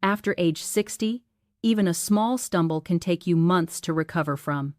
After age 60, even a small stumble can take you months to recover from.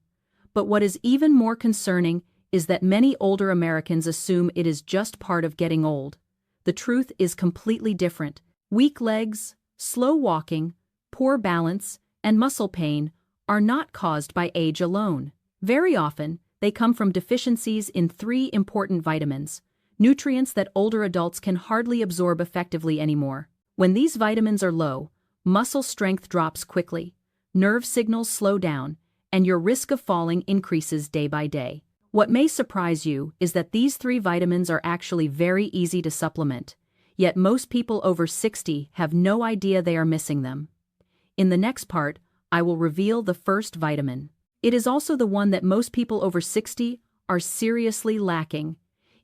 But what is even more concerning is that many older Americans assume it is just part of getting old. The truth is completely different. Weak legs, slow walking, poor balance, and muscle pain are not caused by age alone. Very often, they come from deficiencies in 3 important vitamins, nutrients that older adults can hardly absorb effectively anymore. When these vitamins are low, muscle strength drops quickly, nerve signals slow down, and your risk of falling increases day by day. What may surprise you is that these 3 vitamins are actually very easy to supplement, yet most people over 60 have no idea they are missing them. In the next part, I will reveal the first vitamin. It is also the one that most people over 60 are seriously lacking,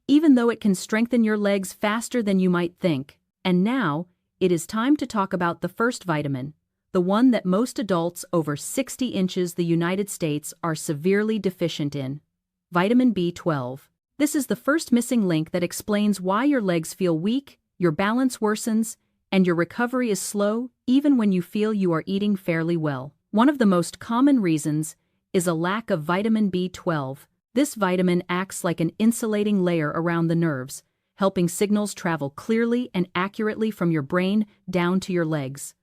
even though it can strengthen your legs faster than you might think. And now, it is time to talk about the first vitamin, the one that most adults over 60 inches the United States are severely deficient in: vitamin B12. This is the first missing link that explains why your legs feel weak, your balance worsens, and your recovery is slow even when you feel you are eating fairly well. One of the most common reasons is a lack of vitamin B12. This vitamin acts like an insulating layer around the nerves, helping signals travel clearly and accurately from your brain down to your legs.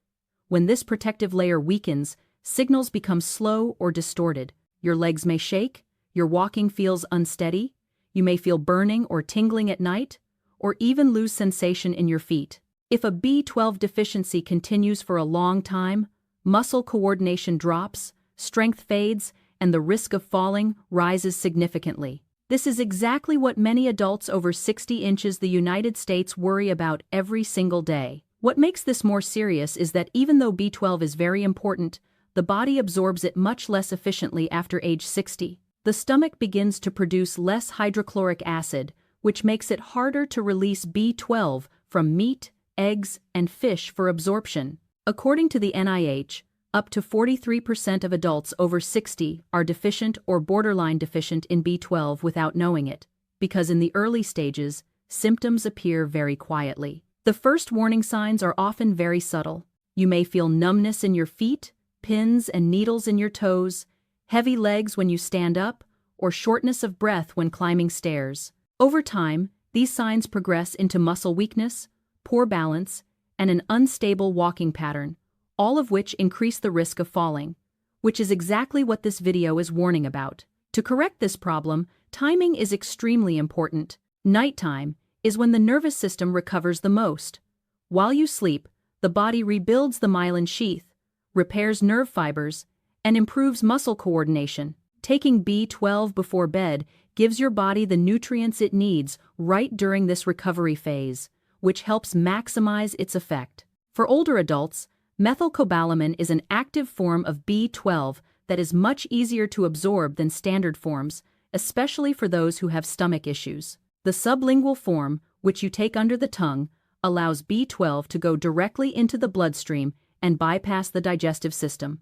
When this protective layer weakens, signals become slow or distorted. Your legs may shake, your walking feels unsteady, you may feel burning or tingling at night, or even lose sensation in your feet. If a B12 deficiency continues for a long time, muscle coordination drops, strength fades, and the risk of falling rises significantly. This is exactly what many adults over 60 inches the United States worry about every single day. What makes this more serious is that even though B12 is very important, the body absorbs it much less efficiently after age 60. The stomach begins to produce less hydrochloric acid, which makes it harder to release B12 from meat, eggs, and fish for absorption. According to the NIH, up to 43% of adults over 60 are deficient or borderline deficient in B12 without knowing it, because in the early stages, symptoms appear very quietly. The first warning signs are often very subtle. You may feel numbness in your feet, pins and needles in your toes, heavy legs when you stand up, or shortness of breath when climbing stairs. Over time, these signs progress into muscle weakness, poor balance, and an unstable walking pattern, all of which increase the risk of falling, which is exactly what this video is warning about. To correct this problem, timing is extremely important. Nighttime is when the nervous system recovers the most. While you sleep, the body rebuilds the myelin sheath, repairs nerve fibers, and improves muscle coordination. Taking B12 before bed gives your body the nutrients it needs right during this recovery phase, which helps maximize its effect. For older adults, methylcobalamin is an active form of B12 that is much easier to absorb than standard forms, especially for those who have stomach issues. The sublingual form, which you take under the tongue, allows B12 to go directly into the bloodstream and bypass the digestive system.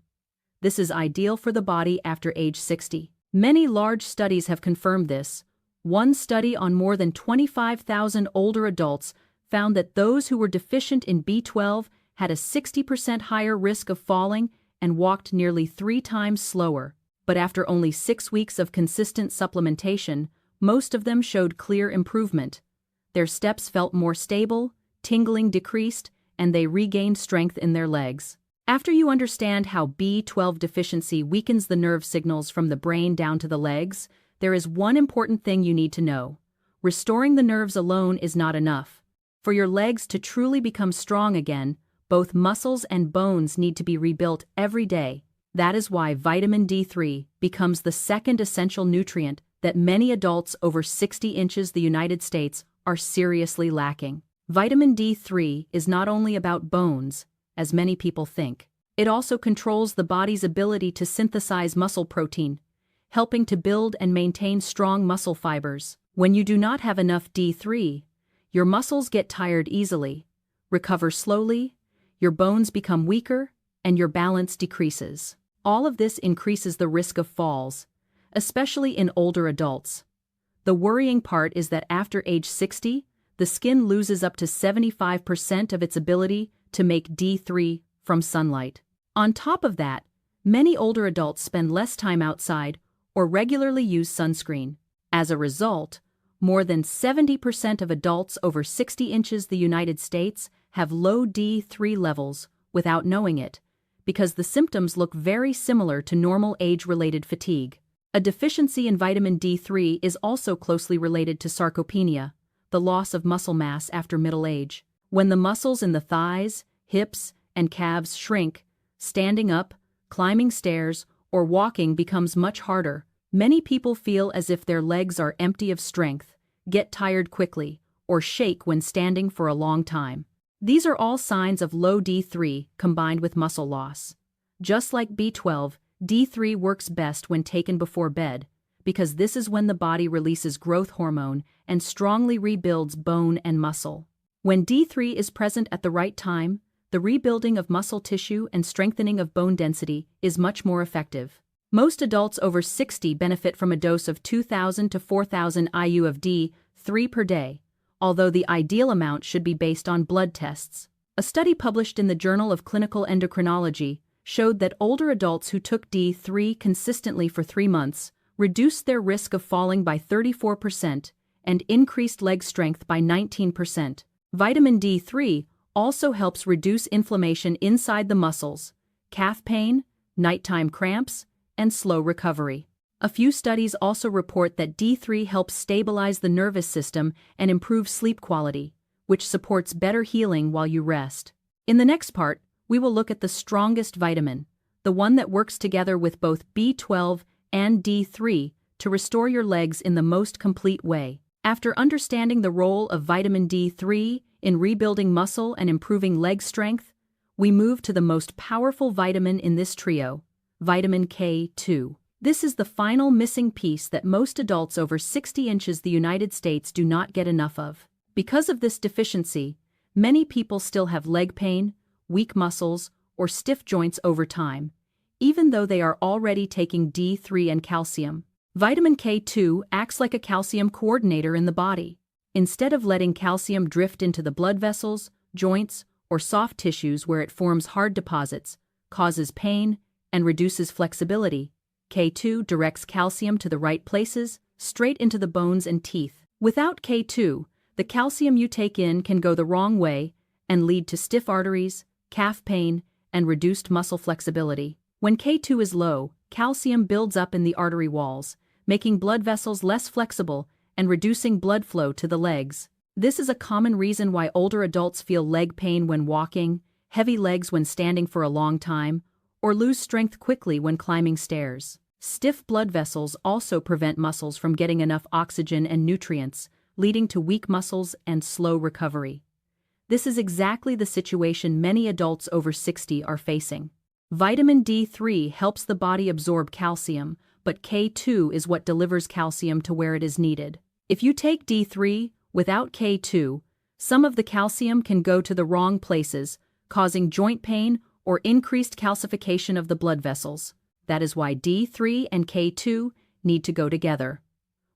This is ideal for the body after age 60. Many large studies have confirmed this. One study on more than 25,000 older adults found that those who were deficient in B12 had a 60% higher risk of falling and walked nearly 3 times slower. But after only 6 weeks of consistent supplementation, most of them showed clear improvement. Their steps felt more stable, tingling decreased, and they regained strength in their legs. After you understand how B12 deficiency weakens the nerve signals from the brain down to the legs, there is one important thing you need to know. Restoring the nerves alone is not enough. For your legs to truly become strong again, both muscles and bones need to be rebuilt every day. That is why vitamin D3 becomes the second essential nutrient that many adults over 60 inches the United States are seriously lacking. Vitamin D3 is not only about bones, as many people think. It also controls the body's ability to synthesize muscle protein, helping to build and maintain strong muscle fibers. When you do not have enough D3, your muscles get tired easily, recover slowly, your bones become weaker, and your balance decreases. All of this increases the risk of falls, especially in older adults. The worrying part is that after age 60, the skin loses up to 75% of its ability to make D3 from sunlight. On top of that, many older adults spend less time outside or regularly use sunscreen. As a result, more than 70% of adults over 60 inches in the United States have low D3 levels without knowing it, because the symptoms look very similar to normal age-related fatigue. A deficiency in vitamin D3 is also closely related to sarcopenia, the loss of muscle mass after middle age. When the muscles in the thighs, hips, and calves shrink, standing up, climbing stairs, or walking becomes much harder. Many people feel as if their legs are empty of strength, get tired quickly, or shake when standing for a long time. These are all signs of low D3 combined with muscle loss. Just like B12, D3 works best when taken before bed, because this is when the body releases growth hormone and strongly rebuilds bone and muscle. When D3 is present at the right time, the rebuilding of muscle tissue and strengthening of bone density is much more effective. Most adults over 60 benefit from a dose of 2,000 to 4,000 IU of D3 per day, although the ideal amount should be based on blood tests. A study published in the Journal of Clinical Endocrinology showed that older adults who took D3 consistently for 3 months reduced their risk of falling by 34% and increased leg strength by 19%. Vitamin D3 also helps reduce inflammation inside the muscles, calf pain, nighttime cramps, and slow recovery. A few studies also report that D3 helps stabilize the nervous system and improve sleep quality, which supports better healing while you rest. In the next part, we will look at the strongest vitamin, the one that works together with both B12 and D3 to restore your legs in the most complete way. After understanding the role of vitamin D3 in rebuilding muscle and improving leg strength, we move to the most powerful vitamin in this trio, vitamin K2. This is the final missing piece that most adults over 60 inches in the United States do not get enough of. Because of this deficiency, many people still have leg pain, weak muscles, or stiff joints over time, even though they are already taking D3 and calcium. Vitamin K2 acts like a calcium coordinator in the body. Instead of letting calcium drift into the blood vessels, joints, or soft tissues where it forms hard deposits, causes pain, and reduces flexibility, K2 directs calcium to the right places, straight into the bones and teeth. Without K2, the calcium you take in can go the wrong way and lead to stiff arteries, calf pain, and reduced muscle flexibility. When K2 is low, calcium builds up in the artery walls, making blood vessels less flexible and reducing blood flow to the legs. This is a common reason why older adults feel leg pain when walking, heavy legs when standing for a long time, or lose strength quickly when climbing stairs. Stiff blood vessels also prevent muscles from getting enough oxygen and nutrients, leading to weak muscles and slow recovery. This is exactly the situation many adults over 60 are facing. Vitamin D3 helps the body absorb calcium, but K2 is what delivers calcium to where it is needed. If you take D3 without K2, some of the calcium can go to the wrong places, causing joint pain or increased calcification of the blood vessels. That is why D3 and K2 need to go together.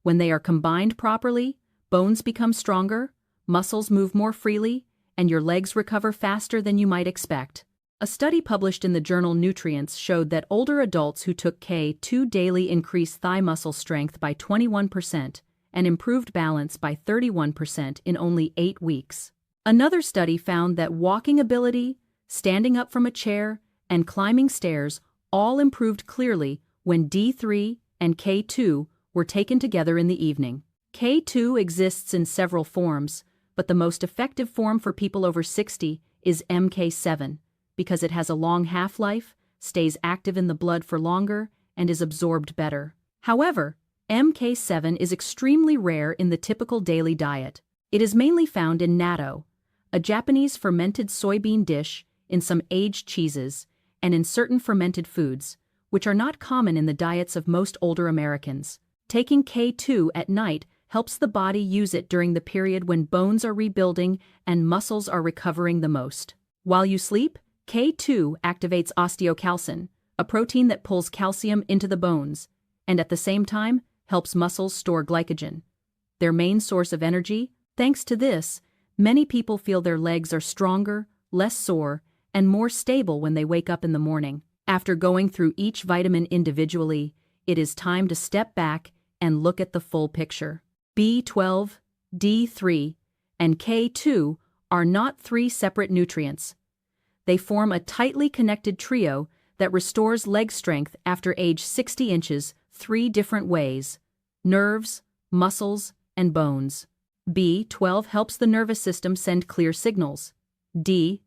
When they are combined properly, bones become stronger, muscles move more freely, and your legs recover faster than you might expect. A study published in the journal Nutrients showed that older adults who took K2 daily increased thigh muscle strength by 21% and improved balance by 31% in only 8 weeks. Another study found that walking ability, standing up from a chair, and climbing stairs all improved clearly when D3 and K2 were taken together in the evening. K2 exists in several forms, but the most effective form for people over 60 is MK7, because it has a long half-life, stays active in the blood for longer, and is absorbed better. However, MK7 is extremely rare in the typical daily diet. It is mainly found in natto, a Japanese fermented soybean dish, in some aged cheeses, and in certain fermented foods, which are not common in the diets of most older Americans. Taking K2 at night helps the body use it during the period when bones are rebuilding and muscles are recovering the most. While you sleep, K2 activates osteocalcin, a protein that pulls calcium into the bones, and at the same time helps muscles store glycogen, their main source of energy. Thanks to this, many people feel their legs are stronger, less sore, and more stable when they wake up in the morning. After going through each vitamin individually, it is time to step back and look at the full picture. B12, D3, and K2 are not three separate nutrients. They form a tightly connected trio that restores leg strength after age 60 inches 3 different ways: nerves, muscles, and bones. B12 helps the nervous system send clear signals. D3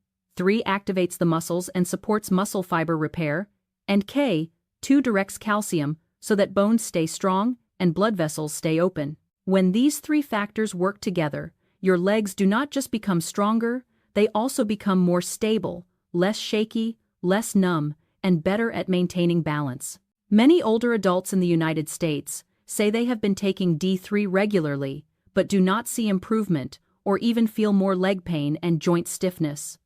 activates the muscles and supports muscle fiber repair, and K2 directs calcium so that bones stay strong and blood vessels stay open. When these three factors work together, your legs do not just become stronger, they also become more stable, less shaky, less numb, and better at maintaining balance. Many older adults in the United States say they have been taking D3 regularly, but do not see improvement or even feel more leg pain and joint stiffness.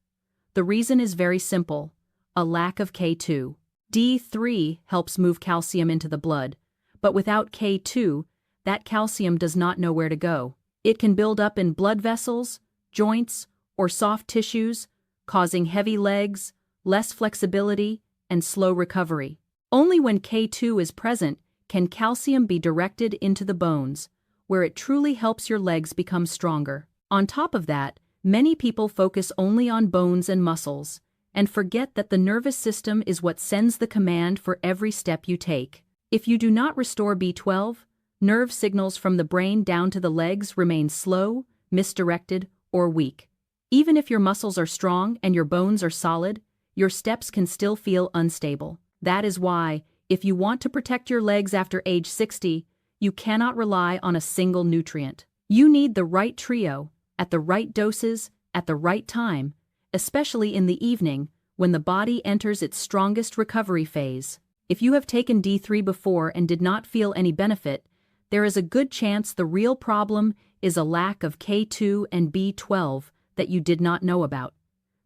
The reason is very simple: a lack of K2. D3 helps move calcium into the blood, but without K2, that calcium does not know where to go. It can build up in blood vessels, joints, or soft tissues, causing heavy legs, less flexibility, and slow recovery. Only when K2 is present can calcium be directed into the bones, where it truly helps your legs become stronger. On top of that, many people focus only on bones and muscles, and forget that the nervous system is what sends the command for every step you take. If you do not restore B12, nerve signals from the brain down to the legs remain slow, misdirected, or weak. Even if your muscles are strong and your bones are solid, your steps can still feel unstable. That is why, if you want to protect your legs after age 60, you cannot rely on a single nutrient. You need the right trio, at the right doses, at the right time, especially in the evening, when the body enters its strongest recovery phase. If you have taken D3 before and did not feel any benefit, there is a good chance the real problem is a lack of K2 and B12 that you did not know about.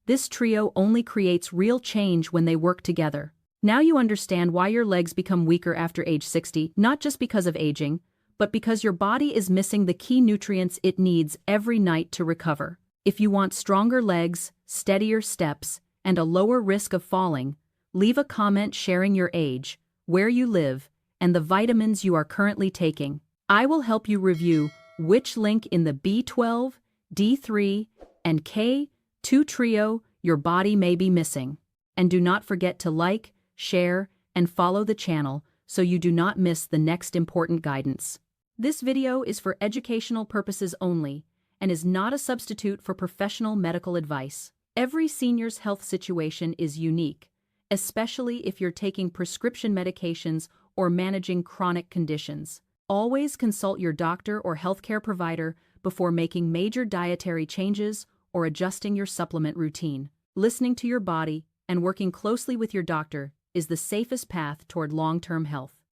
This trio only creates real change when they work together. Now you understand why your legs become weaker after age 60, not just because of aging, but because your body is missing the key nutrients it needs every night to recover. If you want stronger legs, steadier steps, and a lower risk of falling, leave a comment sharing your age, where you live, and the vitamins you are currently taking. I will help you review which link in the B12, D3, and K2 trio your body may be missing. And do not forget to like, share, and follow the channel so you do not miss the next important guidance. This video is for educational purposes only and is not a substitute for professional medical advice. Every senior's health situation is unique, especially if you're taking prescription medications or managing chronic conditions. Always consult your doctor or healthcare provider before making major dietary changes or adjusting your supplement routine. Listening to your body and working closely with your doctor is the safest path toward long-term health.